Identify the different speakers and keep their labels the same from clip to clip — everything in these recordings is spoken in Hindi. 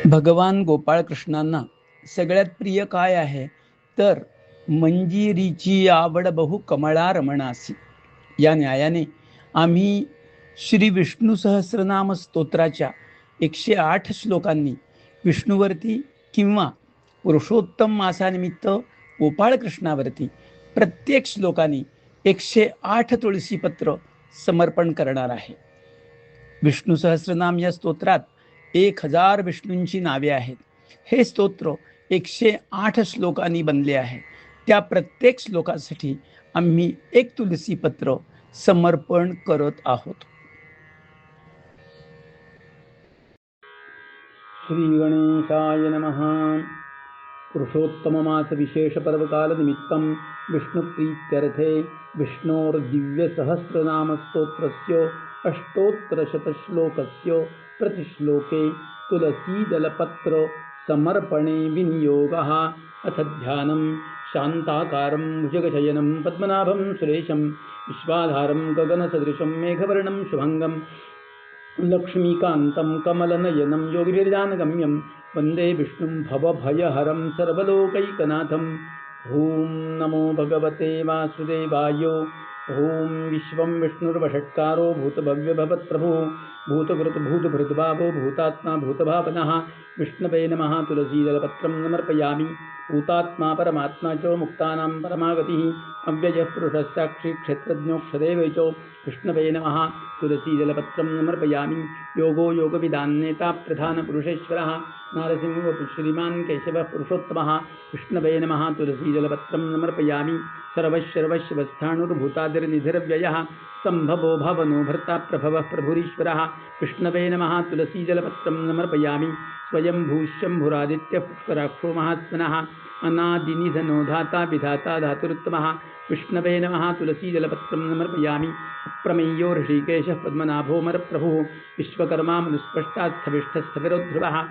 Speaker 1: भगवान गोपाळकृष्णांना सगळ्यात प्रिय काय आहे तर मंजिरीची आवड बहु कमळा रमणासी. या न्यायाने आम्ही श्री विष्णू सहस्रनाम स्तोत्राच्या 108 श्लोकांनी विष्णूवरती किंवा पुरुषोत्तम मासानिमित्त गोपाळकृष्णावरती प्रत्येक श्लोकानी 108 तुळशीपत्र समर्पण करणार आहे. विष्णू सहस्रनाम या स्तोत्रात 1000 विष्णूंची नावे आहेत. हे स्तोत्र 108 श्लोकांनी बनले आहे. त्या प्रत्येक श्लोकासाठी आम्ही एक तुलसी पत्र समर्पण करत आहोत. श्री गणेशाय नमः. पुरुषोत्तम मास विशेष पर्वकाल निमित्तं विष्णुप्रीत्यर्थे विष्णोर्दिव्य सहस्रनाम स्तोत्रस्य अष्टोत्तरशतश्लोकस्य प्रतिश्लोके तुलसीदलपत्र समर्पणे विनियोगः. अथ ध्यानं शान्ताकारं भुजगशयनं पद्मनाभं सुरेशं विश्वाधारं गगनसदृशं मेघवर्णं शुभङ्गं लक्ष्मीकान्तं कमलनयनं योगिभिर्जानगम्यं वन्दे विष्णुं भवभयहरं सर्वलोकैकनाथम्. ॐ नमो भगवते वासुदेवाय. ॐ विश्वं विष्णुर्वषट्कारो भूतभव्यभवत्प्रभो भूतभृद्भावो भूतात्मा भूतभावनः. विष्णवे नमः. तुलसीदलपत्रं समर्पयामि. भूतात्मा परमात्मा च मुक्तानां परमागतिः अव्ययः पुरुषः साक्षी क्षेत्रज्ञोक्षदेव च. विष्णवे नमः. तुलसीदलपत्रं समर्पयामि. योगो योगविदान्नेता प्रधानपुरुषेश्वरः नारसिंहो श्रीमान् केशवः पुरुषोत्तमः. विष्णवे नमः. तुलसीदलपत्रं समर्पयामि. सर्वश्रवश्वस्थाणुर्भूतादिर्निधिरव्ययः सम्भवो भवनो भर्ता प्रभवः प्रभुरीश्वरः. विष्णवे नमः. तुलसीदलपत्रं समर्पयामि. स्वयंभूष्यम्भुरादित्यः पुष्कराक्षो महात्मनः अनादिनिधनो धाता विधाता धातुरुत्तमः. विष्णवे नमः. तुलसीदलपत्रं समर्पयामि. अप्रमेयो ऋषिकेशः पद्मनाभो मरप्रभुः विश्वकर्मा मनुस्पष्टास्थविष्ठस्थविरोध्रुवः.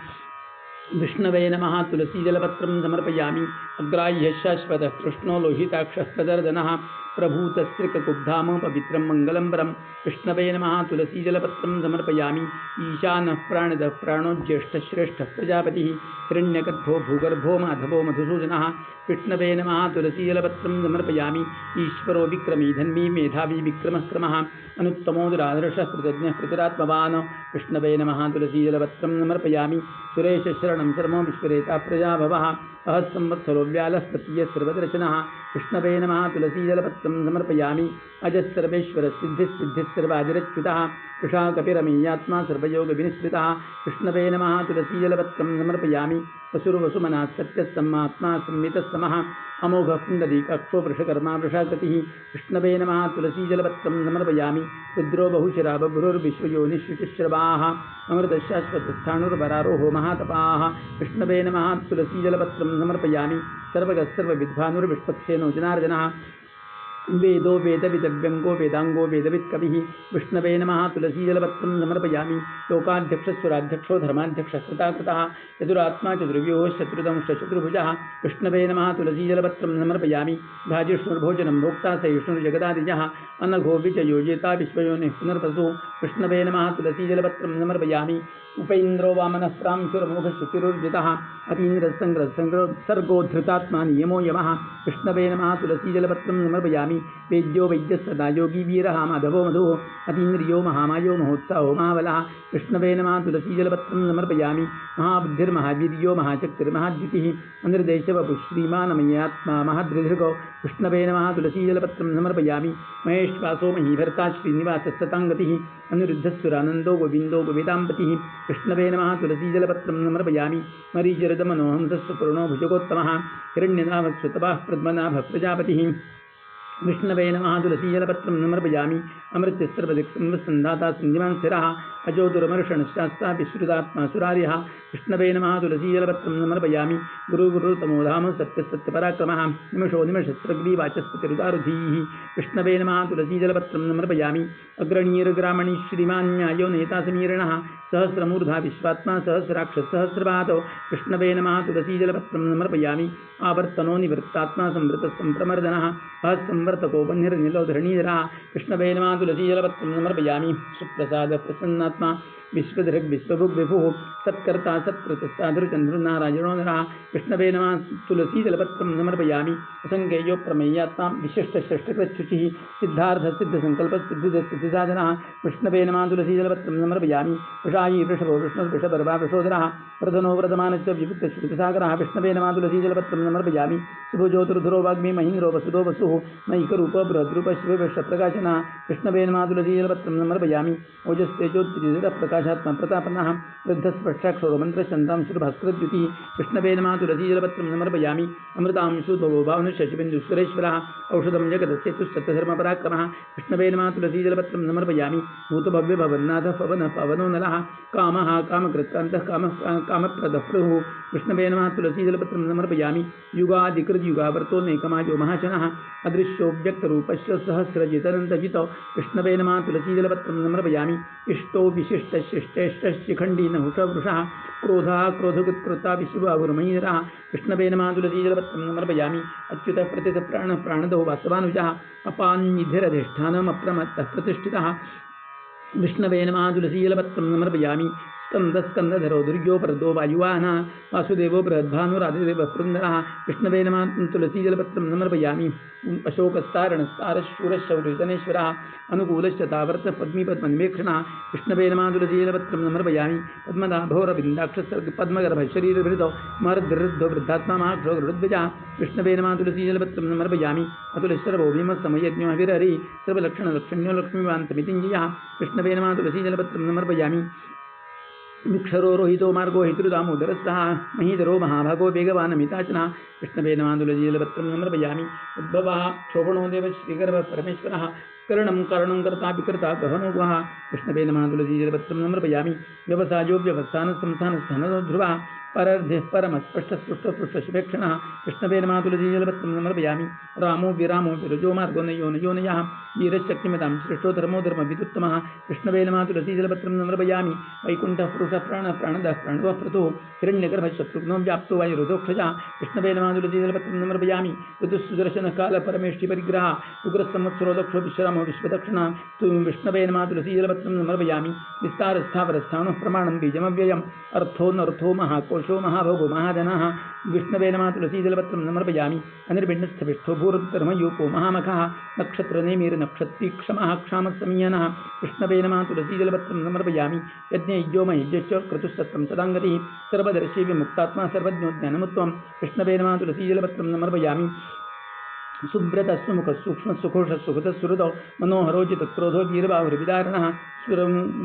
Speaker 1: विष्णवे नमः. तुलसीदलपत्रं समर्पयामि. अग्राह्यः शाश्वतः कृष्णो लोहिताक्षः प्रदर्दनः प्रभूतस्त्रिककुब्धाम पवित्रं मङ्गलं वरं. विष्णवे नमः. तुलसीदलपत्रं समर्पयामि. ईशानः प्राणदः प्राणो ज्येष्ठश्रेष्ठः प्रजापतिः हिरण्यगर्भो भूगर्भो माधवो मधुसूदनः. विष्णवे नमः. तुलसीदलपत्रं समर्पयामि. ईश्वरो विक्रमी धन्वी मेधावी विक्रमः क्रमः अनुत्तमो दुरादर्शः कृतज्ञः कृतिरात्मवान्. विष्णवे नमः. तुलसीदलपत्रं समर्पयामि. सुरेशशरणं शर्मो विश्वरेता प्रजाभवः अहस्संवत्सरो व्यालः प्रत्ययः सर्वदर्शनः. विष्णवे नमः. तुलसीदलपत्रं समर्पयामि. अजः सर्वेश्वरः सिद्धिः सर्वादिरच्युतः वृषा कपिरमेयात्मा सर्वयोगविनिश्रितः. विष्णवे नमः. तुलसीदलपत्रं समर्पयामि. वसुर्वसुमनः सत्यः सम्मात्मा संमितः समः अमोघः पुण्डरीकाक्षो वृषकर्मा वृषाकृतिः. विष्णवे नमः. तुलसीदलपत्रं समर्पयामि. रुद्रो बहुशिरा बभ्रुर्विश्वयोनिश्रुतिश्रवाः अमृतशाश्वतस्थाणुर्वरारोहो महातपाः. विष्णवे नमः. तुलसीदलपत्रं समर्पयामि. सर्वगः सर्वविद्वानुर्विष्पत्सेनो जनार्दनः वेदो वेदविदव्यङ्गो वेदाङ्गो वेदवित्कविः. विष्णवे नमः. तुलसीदलपत्रं समर्पयामि. लोकाध्यक्षस्वराध्यक्षो धर्माध्यक्षः कृताकृतः चतुरात्मा चतुर्व्यूहो शत्रुदंश्च चतुर्भुजः. विष्णवे नमः. तुलसीदलपत्रं समर्पयामि. भाजिष्णुर्भोजनं भोक्ता सहिष्णुर्जगदादिजः अनघो विचयोजेता विश्वयोनिः पुनर्वसु. विष्णवे नमः. तुलसीदलपत्रं समर्पयामि. उपेन्द्रो वामनः प्रांशुरमोघशुचिरुर्जितः अतीन्द्रसङ्ग्रसर्गोद्धृतात्मा नियमो यमः. विष्णवे नमः. तुलसीदलपत्रं समर्पयामि. वेद्यो वैद्यः सदा योगी वीरः माधवो मधुः अतीन्द्रियो महामायो महोत्साहो महाबलः. विष्णवे नमः. तुलसीदलपत्रं समर्पयामि. महाबुद्धिर्महावीर्यो महाशक्तिर्महाद्युतिः अनिर्देशवपुः श्रीमानमयात्मा महाद्रिधृगो. विष्णवे नमः. तुलसीदलपत्रं समर्पयामि. महेश्वासो महीभर्ता श्रीनिवासः सताङ्गतिः अनिरुद्धस्सुरानन्दो गोविन्दो गोविदाम्पतिः. विष्णवे नमः. तुलसीदलपत्रं समर्पयामि. मरीचिरदमनोहंसस्वपूर्णो भुजगोत्तमः हिरण्यनाभस्वतपाः पद्मनाभः प्रजापतिः. विष्णवे नमः. तुलसीदलपत्रं समर्पयामि. अमृतः सर्वदिक्संवत्सन्धाता सन्धिमान् स्थिरः अजो दुर्मर्षणशास्ता विश्रुतात्मा सुरार्यः. विष्णवे नमः. तुलसीदलपत्रं समर्पयामि. गुरुतमोधाम सत्यपराक्रमः निमिषो निमिषस्रग्रीवाचस्पतिरुदारुधीः. विष्णवे नमः. तुलसीदलपत्रं समर्पयामि. अग्रणीर्ग्रामणी श्रीमान्यायो नेता समीरणः सहस्रमूर्धा विश्वात्मा सहस्राक्षः सहस्रपातो. विष्णवे नमः. तुलसीदलपत्रं समर्पयामि. आवर्तनो निवृत्तात्मा संवृतः सम्प्रमर्दनः सहस्रंवर्तको वह्निर्निलो धरणीधरः. विष्णवे नमः. तुलसीदलपत्रं समर्पयामि. सुप्रसाद प्रसन्नात्मा विश्वधृग् विश्वभुग् विभुः सत्कर्ता सत्कृतस्ताधुर्चन्द्रनारायणो नरः विष्णवे नमः तुलसीदलपत्रं समर्पयामि असङ्ख्येयो प्रमेयात्मा विशिष्टश्रेष्ठकृच्छुचिः सिद्धार्थसिद्धसङ्कल्पसिद्धिसाधनः विष्णवे नमः तुलसीदलपत्रं समर्पयामि वृषायी वृषभो विष्णुर्वृषभर्वा वृषोदरः प्रधनो व्रतमानश्च विभुक्तश्रुतसागरः विष्णवे नमः तुलसीदलपत्रं समर्पयामि शुभज्योतिर्धुरो वाग्मी महीन्द्रो वसुदो वसुः मैकरूप बृहद्रूप शिवविष्टप्रकाशनः विष्णवे नमः तुलसीदलपत्रं समर्पयामि ओजस्तेजोत्तिरिदप्रकाशात्मा प्रतापनः वृद्धस्पष्टाक्षरो मन्त्रश्चन्दां श्रीभास्करद्युतिः विष्णवे नमः तुलसीदलपत्रं समर्पयामि अमृतांशुतो भावनुशशिबिन्दुसुरेश्वरः औषधं जगदस्य तुष्टधर्मपराक्रमः विष्णवे नमः तुलसीदलपत्रं समर्पयामि भूतभव्यभवन्नाथः पवनः पवनो नलः कामः कामकृत्कान्तः कामप्रदः प्रभुः विष्णवे नमः तुलसीदलपत्रं समर्पयामि युगादिकृद्युगावर्तो नैकमायो महाशनः अदृश्यो व्यक्तरूपस्य सहस्रजितनन्तजितो विष्णवे नमः तुलसीदलपत्रं समर्पयामि इष्टो विशिष्टशिष्टेष्टशिखण्डी नहुषवृषः क्रोधः क्रोधकृत्कृता विश्वभागुर्महीधरः विष्णवे नमः तुलसीदलपत्रं समर्पयामि अच्युतः प्रतितः प्राणः प्राणदो वासवानुजः अपान्निधिरधिष्ठानम् अप्रमत्तः प्रतिष्ठितः विष्णवे नमः तुलसीदलपत्रं समर्पयामि स्कंदधरो दुर्यो परदो वायुवाहनः वासुदेवो बृहद्भानुरादिदेवः पुरन्दरः विष्णवे नमः तुलसीदलपत्रं समर्पयामि अशोकस्तारणस्तारशूरशौर्यजनेश्वरः अनुकूलश्च तावर्तः पद्मीपद्मन्वेक्षणः विष्णवे नमः तुलसीदलपत्रं समर्पयामि पद्मनाभोरविन्दाक्षपद्मगर्भशरीरभृतो महर्दृद्धो वृद्धात्मा महाक्षो गरुडध्वजः विष्णवे नमः तुलसीदलपत्रं समर्पयामि अतुलश्चरभो भीमस्समयज्ञो हविरहरि सर्वलक्षणलक्षण्यो लक्ष्मीवान्तमितिञ्जयः विष्णवे नमः तुलसीदलपत्रं समर्पयामि विक्षरो रोहितो मार्गो हितृदामोदरस्तः महीधरो महाभागो वेगवान् अमिताचनः विष्णवे नमः तुलसीदलपत्रं समर्पयामि उद्भवः क्षोभणो देव श्रीगर्भः परमेश्वरः करणं कारणं कर्ता विकर्ता गहनो गुहः विष्णवे नमः तुलसीदलपत्रं समर्पयामि व्यवसायो व्यवस्थानसंस्थानस्थानो ध्रुवः परर्धिः परमस्पष्टस्पृष्टस्पृष्टशुभेक्षणः विष्णवे नमः तुलसीदलपत्रं समर्पयामि रामो विरामो विरजो मार्गो नयो नयः वीरशक्तिमतां श्रेष्ठो धर्मो धर्मविदुत्तमः विष्णवे नमः तुलसीदलपत्रं समर्पयामि वैकुण्ठः पुरुषः प्राणः प्राणदः प्राणवः प्रतुः हिरण्यगर्भः शत्रुघ्नो व्याप्तो वायुरुदोक्षजः विष्णवे नमः तुलसीदलपत्रं समर्पयामि ऋतुसुदर्शनकाल परमेष्टि परिग्रहः उग्रसंवत्सरो दक्षो विश्रामो विश्वदक्षिणः विष्णवे नमः तुलसीदलपत्रं समर्पयामि विस्तारस्थावरस्थाणुः प्रमाणं बीजमव्ययम् अर्थो नर्थो महाकोशो महाभोगो महाधनः विष्णवे नमः तुलसीदलपत्रं समर्पयामि अनिर्भिन्नस्थविष्ठो भूर्धर्मयूपो महामखः नक्षत्रनेमिर्नक्षत्रीक्षमः क्षामसंयनः विष्णवे नमः तुलसीदलपत्रं समर्पयामि यज्ञयज्ञो महेज्ञश्च क्रतुस्तत्रं सदाङ्गतिः सर्वदर्शी विमुक्तात्मा सर्वज्ञो ज्ञानमुत्वं विष्णवे नमः तुलसीदलपत्रं समर्पयामि सुब्रतस्वमुखसूक्ष्मसुखोषसुखतः मनोहरोचितक्रोधो वीरबाहुर्विदारणः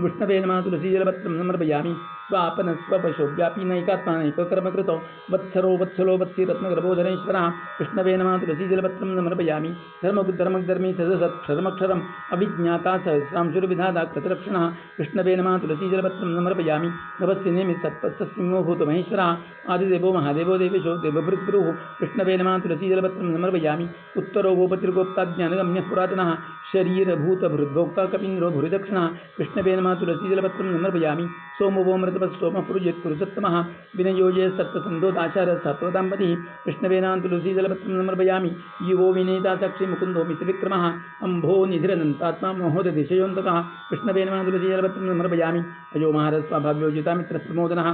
Speaker 1: विष्णवे नमः तुलसीदलपत्रं समर्पयामि स्वापनस्वपशो व्यापी नैकात्मा नैककर्मकृतो वत्सरो वत्सलो वत्सिरत्नगर्भोधरेश्वरः विष्णवे नमः तुलसीदलपत्रं समर्पयामि धर्मधर्मधर्मी सदसत्क्षरमक्षरम् अभिज्ञाता सहस्रांशुर्विधाता कृतरक्षणः विष्णवे नमः तुलसीदलपत्रं समर्पयामि नभस्सिनेमि सत्पत्ससिंहो भूतमहेश्वरः आदिदेवो महादेवो देवेशो देवभृद्गुरुः विष्णवे नमः तुलसीदलपत्रं समर्पयामि उत्तरो गोपतिर्गोप्ताज्ञानगम्यः पुरातनः शरीरभूतभृद्भोक्ता कपीन्द्रो भूरिदक्षिणः विष्णवे नमः तुलसीदलपत्रं समर्पयामि सोमो वो मृतपस्सोमः पुरुजित् पुरुषोत्तमः विनयोजे सत्त्वसन्दोदाचारः सत्त्वदाम्पतिः विष्णवे नमः तुलसीदलपत्रं समर्पयामि युवो विनेता साक्षी मुकुन्दो मित्रविक्रमः अम्भो निधिरनन्तात्मा महोदयदिशयोऽन्तकः विष्णवे नमः तुलसीदलपत्रं समर्पयामि अजो महारस्वाभाव्योजिता मित्रप्रमोदनः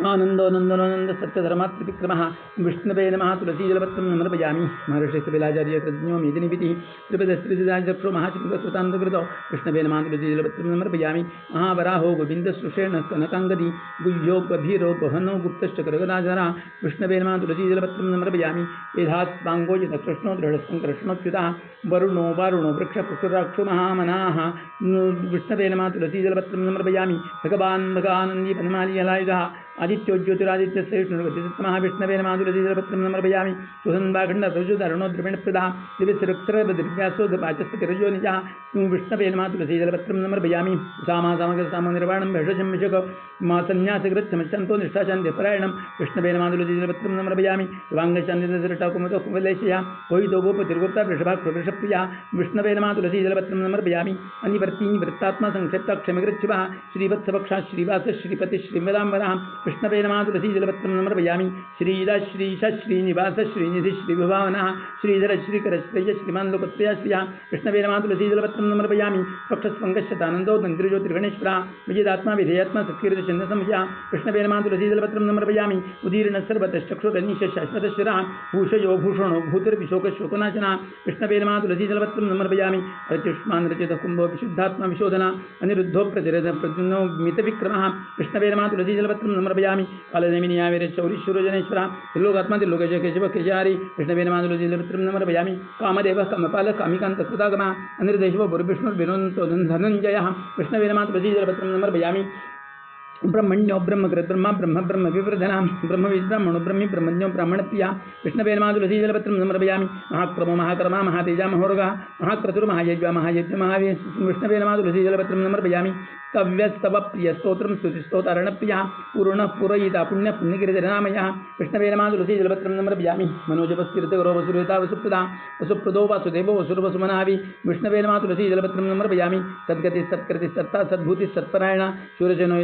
Speaker 1: आनन्दोनन्दनोनन्द सत्यधर्मात्रिविक्रमः विष्णवे नमः तुलसीदलपत्रं समर्पयामि महर्षिस्तविलाचार्य कृज्ञो मेदिनीविधिः त्रिपदस्त्रिदिदाचक्षो महाचित्रकृतान्तकृतो विष्णवे नमः तुलसीदलपत्रं समर्पयामि महावराहो गोविन्दसुषेण कनकाङ्गदी गुह्यो गभीरो गहनो गुप्तश्च करगदाधरः विष्णवे नमः तुलसीदलपत्रं समर्पयामि वेधास्वाङ्गोजितकृष्णो दृढसङ्कृष्णोच्युतः वरुणो वारुणो वृक्षपुष्कराक्षो महामनाः विष्णवे नमः तुलसीदलपत्रं समर्पयामि भगवान् भगानन्दी वनमालीयलायुधः आदित्यो ज्योतिरादित्यश्रेष्ठः विष्णवे नमः तुलसीदलपत्रं समर्पयामि सुहन्वाखण्डरुजुधरणो द्रविणप्रदा दिव्यसृक्षरदिव्यासोदपाचस्पतिरजो निजः विष्णवे नमः तुलसीदलपत्रं समर्पयामि सामासामगसामनिर्वाणं भेषजम्मिषक मा सन्न्यासकृच्छमश्चन्तो निष्ठाशान्तिपरायणं विष्णवे नमः तुलसीदलपत्रं समर्पयामि शिवाङ्गशान्तिदशरटाकुमुदो कुमलेशया कोहितो गोपतिर्गोप्ता वृषभाक्षवृषप्रिया विष्णवे नमः तुलसीदलपत्रं समर्पयामि अनिवर्तिनी वृत्तात्मा संक्षिप्ता क्षमकृच्छिवः श्रीवत्सवक्षा श्रीवास श्रीपति श्रीमदाम्बरः विष्णवे नमः तुलसी जलपत्रं समर्पयामि श्रीद श्रीश श्रीनिवास श्रीनिधि श्रीविभावनः श्रीधर श्रीकर श्रेय श्रीमान लोकत्रय श्रिया विष्णवे नमः तुलसी जलपत्रं समर्पयामि स्वक्षस्वङ्गश्चतानन्दो दन्त्रिज्योतिर्गणेश्वरः विजयात्मा विधेयात्मा सत्कीर्तिचन्दसंशया विष्णवे नमः तुलसी जलपत्रं समर्पयामि उदीर्ण सर्वतश्चक्षुरनीश शाश्वतशिरः भूषयो भूषणो भूतिर्विशोकशोकनाशनः विष्णवे नमः तुलसी जलपत्रं समर्पयामि अत्युष्मान् रचितः कुम्भो विशुद्धात्मा विशोधना अनिरुद्धो प्रतिरथ प्रद्युम्नो मितविक्रमः विष्णवे नमः तुलसी जलपत्रं समर्पयामि कालनेमिनियाविर शौरिशूरजनेश्वरः त्रिलोकात्मा त्रिलोकेश केशव केशारि विष्णवे नमः तुलसी जलपत्रं समर्पयामि कामदेवः कामपालः कामिकान्तकृतागमः अनिर्देशो गुरुविष्णुर्विनोदो धनञ्जयः विष्णवे नमः तुलसी जलपत्रं समर्पयामि ब्रह्मण्यो ब्रह्मकृत ब्रह्म ब्रह्म ब्रह्म विवर्धना ब्रह्म विब्रह्मणो ब्रह्मी ब्रह्मण्यो ब्राह्मणप्रिया विष्णवे नमः तुलसी जलपत्रं समर्पयामि महाक्रमो महाकर्मा महातेजा महोरगः महाक्रतुर् महायज्ञ महायज्ञ महावीर विष्णवे नमः तुलसी जलपत्रं समर्पयामि कव्यस्तव प्रिय स्तोत्रं स्तुतिस्तोतारणप्रियः पूर्णः पूरयिता पुण्य पुण्यगिरिधरनामयः विष्णवे नमः तुलसी जलपत्रं समर्पयामि मनोजपस्कीर्तकरो वसुरेता वसुप्रदा वसुप्रदो वासुदेवो वसुर्वसुमनाभि विष्णवे नमः तुलसी जलपत्रं समर्पयामि सद्गति सत्कृति सत्ता सद्भूति सत्परायण शूरसेनो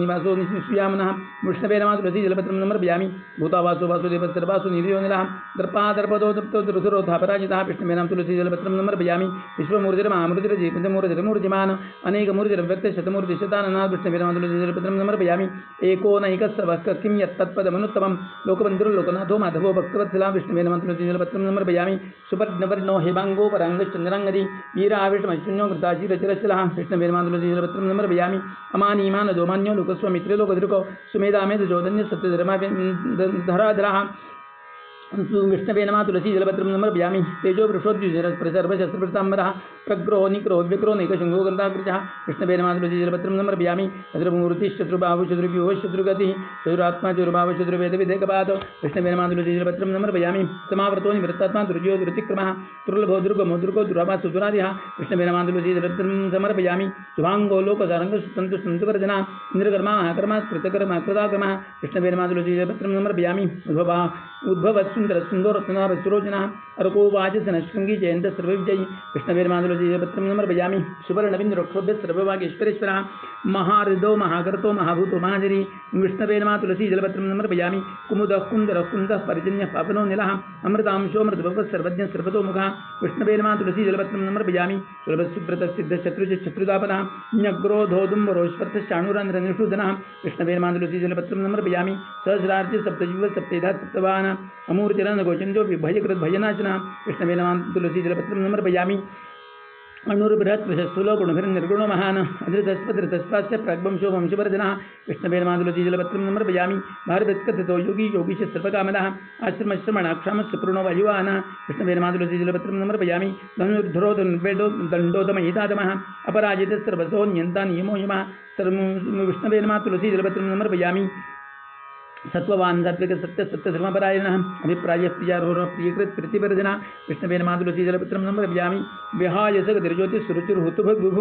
Speaker 1: निवासो निश्रियामनः विष्णवे नमः तुलसी जलपत्रं समर्पयामि भूतावासो वासुदेव सर्वासु निधियो निलः दर्पादर्पदो दप्तो रुसुरोधापराजितः विष्णवे नमः तुलसी जलपत्रं समर्पयामि विश्वमूर्तिर्महामूर्तिर्जीवन्तमूर्तिर्मूर्तिमान् अनेकमूर्तिरव्यक्त शतमूर्ति शताननाथ विष्णवे नमः तुलसी जलपत्रं समर्पयामि एकोनैकस्सवः किं यत्तत्पदमनुत्तमं लोकबन्धुर्लोकनाथो माधवो भक्तवत्सलः विष्णवे नमः तुलसी जलपत्रं समर्पयामि सुपर्णवर्णो हेमाङ्गो पराङ्गश्चन्द्राङ्गदी वीराविष्णमशून्यो कृताशीरचिरचलः विष्णवे नमः तुलसी जलपत्रं समर्पयामि अमानीमान दोमान्यो लोकस्वामित्रे लोकदृको सुमेधामेध जोधन्य सत्यधर्मा धराधरः विष्णवे नमः तुलसी जलपत्रं समर्पयामि तेजो वृषोद्युजरस्पर्शर्वशस्त्रप्रताम्बरः प्रग्रहो निग्रहो व्यग्रो नैकशृङ्गो गन्धाग्रजः विष्णवे नमः तुलसी जलपत्रं समर्पयामि शत्रुमूर्तिश्चतुर्बाहुः शत्रुव्यूहः शत्रुगतिः चतुरात्मा चतुर्भावः चतुर्वेदविधेकपादो विष्णवे नमः तुलसी जलपत्रं समर्पयामि समावृतो निवृत्तात्मा दुर्यो दुरुतिक्रमः दुर्लभो दुर्गमो दुर्गो दुरावा सुदुरादिः विष्णवे नमः तुलसी जलपत्रं समर्पयामि शुभाङ्गो लोकसारङ्गो सन्तु सन्तुवर्जना इन्द्रकर्मा महाकर्मा कृतकर्मा कृताकर्मा विष्णवे नमः तुलसी जलपत्रं समर्पयामि उद्भव सुंदर सुंदर सुरोजना अर्को वाचसन शृंगी जयंत सर्वविजयी विष्णवे नमः तुलसी जलपत्रं समर्पयामि सुवर्णविन्द्रक्षोभ्य सर्वभागेश्वरेश्वरः महाहृदो महाकर्तो महाभूतो महाजरी विष्णवे नमः तुलसी जलपत्रं समर्पयामि कुमुदः कुन्दरः कुन्दः परिजन्यः पावनो निलः अमृतांशोऽमृतभवः सर्वज्ञः सर्वतोमुखः विष्णवे नमः तुलसी जलपत्रं समर्पयामि सुलभसुब्रतसिद्धशत्रुजिच्छत्रुतापनः न्यग्रोधोदुम्बरोष्पर्थश्चाणुरन्ध्रनिषूदनः विष्णवे नमः तुलसी जलपत्रं समर्पयामि सहस्रार्चिः सप्तजीव सप्तेधा सप्तवाहन अमूर्तिरन्नगोचन्दो विभयकृत भयनाशनः विष्णवे नमः तुलसी जलपत्रं समर्पयामि अणुर्बृहत् प्रशस्तुलो गुणभिर्निर्गुणो महान् अधृतस्पदृतस्वास्य प्राग्वंशो वंशवर्धनः विष्णवे नमः तुलसी जलपत्रं समर्पयामि भारतकथितो योगी योगीश सर्वकामदः आश्रमश्रमणाक्षामस्य पूर्णो वायुवाहनः विष्णवे नमः तुलसी जलपत्रं समर्पयामि धनुर्धरो दण्डोदमयितादमः अपराजितः सर्वसो नियन्ता नियमो यमः विष्णवे नमः तुलसी जलपत्रं समर्पयामि सत्ववान सात्विक सत्य सत्य धर्मपरायणः अभिप्राय प्रियारोह प्रियकृत प्रतिवर्धना विष्णवे नमः तुलसी जलपत्रं समर्पयामि विहाय सगतिर्ज्योतिः सुरुचिर्हुतुभुः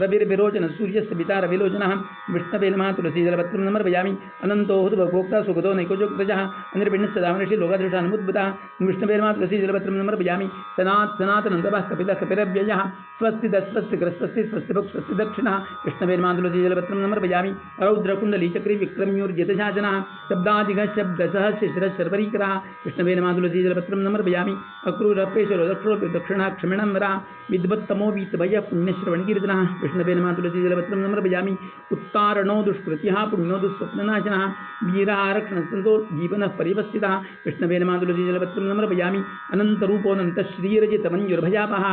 Speaker 1: रविर्विरोचन सूर्यस्य पिता रविलोचनः विष्णवे नमः तुलसी जलपत्रं समर्पयामि अनन्तो हुतभोक्ता सुगतो नैकोजोक्तजः अनिर्भिन्नः सदामनिषि लोकादृशानुमुद्भुतः विष्णवे नमः तुलसी जलपत्रं समर्पयामि सनातनन्दवः कपिलः कपिरव्ययः स्वस्ति दस्वस्ति क्रस्वस्ति स्वस्ति भुक् स्वस्ति दक्षिणः विष्णवे नमः तुलसी जलपत्रं समर्पयामि रौद्रकुण्डलीचक्री विक्रम्योर्जितशासनः शब्दादिघः शब्दसः शिशिरः शर्वरीकरः विष्णवे नमः तुलसी जलपत्रं समर्पयामि अक्रूरपेशरो दक्षिणो दक्षिणः क्षमिणम्बरः विद्वत्तमो वीतभयः पुण्यश्रवणकीर्तनः विष्णवे नमः तुलसी जलपत्रं समर्पयामि उत्तारणो दुष्कृतिः पुण्यो दुःस्वप्ननाशनः वीरारक्षणसन्तो जीवनः परिवस्थितः विष्णवे नमः तुलसी जलपत्रं समर्पयामि अनन्तरूपोऽनन्तश्रीरजितमञ्जुर्भयापः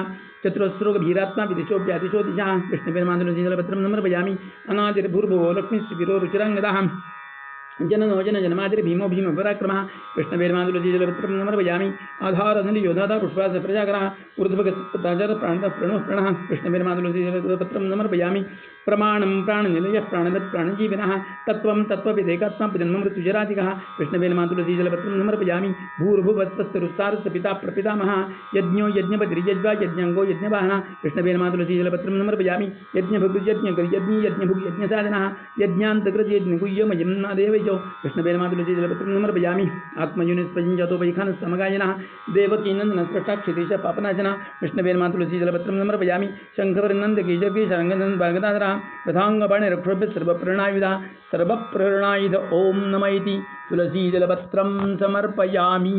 Speaker 1: चतुरस्रोगभीरात्मा विदिशो व्यादिशो दिशः विष्णवे नमः तुलसी जलपत्रं समर्पयामि अनादिर्भूर्भुवो लक्ष्मीश्रीविरो रुचिराङ्गदः जननो जन जन्मादिर भीमो भीम पराक्रमः विष्णवे नमः तुलसी जलपत्रं समर्पयामि आधारनिलयोधाता पुष्पास प्रजाकरः ऊर्ध्वगताचार प्राणतः प्रणोः प्रणः विष्णवे नमः तुलसी जलपत्रं समर्पयामि प्रमाणं प्राणनिलयः प्राणवत् प्राणजीविनः तत्त्वं तत्त्वविदेकात्मा जन्ममृत्युजराधिकः विष्णवे नमः तुलसी जलपत्रं समर्पयामि भूर्भुवस्वस्तरुस्सारस्य पिता प्रपितामहः यज्ञो यज्ञपतिर्यज्वा यज्ञाङ्गो यज्ञवाहनः विष्णवे नमः तुलसी जलपत्रं समर्पयामि यज्ञभुग्यज्ञ यज्ञभुग् यज्ञसाधनः यज्ञान्तकृत यज्ञगुह्यमयं देवैज नीलो विष्णवे नमः तुलसी जलपत्रं समर्पयामि आत्मयुनिस्पञ्चतो वैखानः समगायनः देवकीनन्दनस्पृष्टा क्षितिश पापनाशनः विष्णवे नमः तुलसी जलपत्रं समर्पयामि शङ्खवरनन्दकीजकी शरङ्गनन्द भागदाधरः रथाङ्गपाणिरक्षोभ्य सर्वप्रेरणायुध ॐ नमः इति तुलसी जलपत्रं समर्पयामि।